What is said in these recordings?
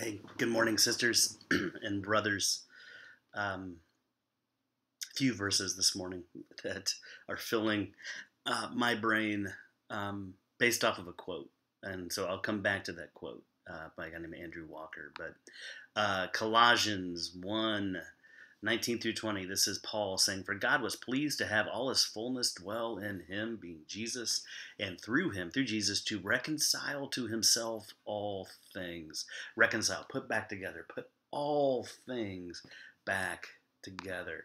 Hey, good morning, sisters and brothers. A few verses this morning that are filling my brain based off of a quote. And so I'll come back to that quote by a guy named Andrew Walker. But Colossians 1 19 through 20, this is Paul saying, "For God was pleased to have all his fullness dwell in him, being Jesus, and through him, through Jesus, to reconcile to himself all things." Reconcile, put back together, put all things back together.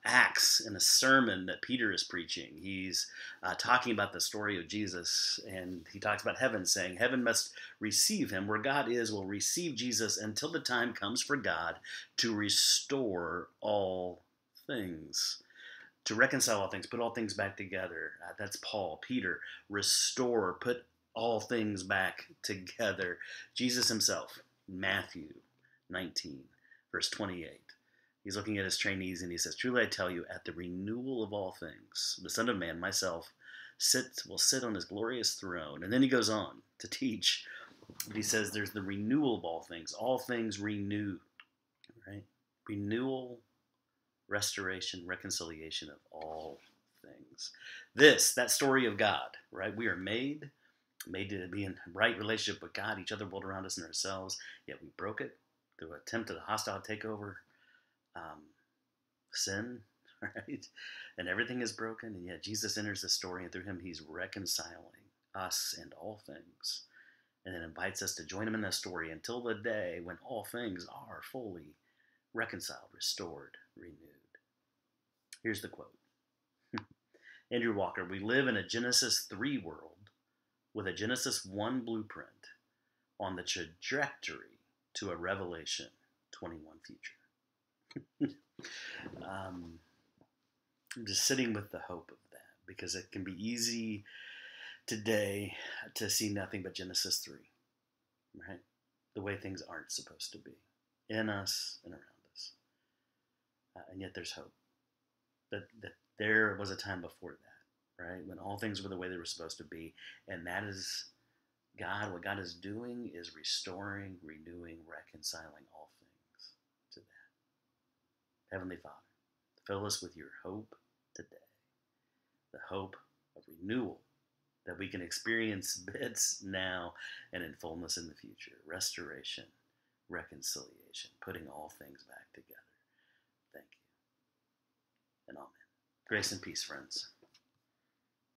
Acts in a sermon that Peter is preaching. He's talking about the story of Jesus, and he talks about heaven, saying, Heaven must receive him. Where God is, will receive Jesus until the time comes for God to restore all things. To reconcile all things, put all things back together. That's Paul. Peter, restore, put all things back together. Jesus himself, Matthew 19, verse 28. He's looking at his trainees and he says, Truly I tell you, at the renewal of all things, the Son of Man, myself, will sit on his glorious throne. And then he goes on to teach. He says there's the renewal of all things renewed, right? Renewal, restoration, reconciliation of all things. That story of God, right? We are made to be in right relationship with God, each other, world around us, and ourselves. Yet we broke it through an attempt at a hostile takeover, sin, right? And everything is broken, and yet Jesus enters the story, and through him he's reconciling us and all things, and then invites us to join him in that story until the day when all things are fully reconciled, restored, renewed. Here's the quote. Andrew Walker, we live in a Genesis 3 world with a Genesis 1 blueprint on the trajectory to a Revelation 21 future. I'm just sitting with the hope of that because it can be easy today to see nothing but Genesis 3, right? The way things aren't supposed to be in us and around us. And yet there's hope. That there was a time before that, right? When all things were the way they were supposed to be. And that is God. What God is doing is restoring, renewing, reconciling all things to that. Heavenly Father, fill us with your hope today. The hope of renewal that we can experience bits now and in fullness in the future. Restoration, reconciliation, putting all things back together. Thank you. And amen. Grace and peace, friends.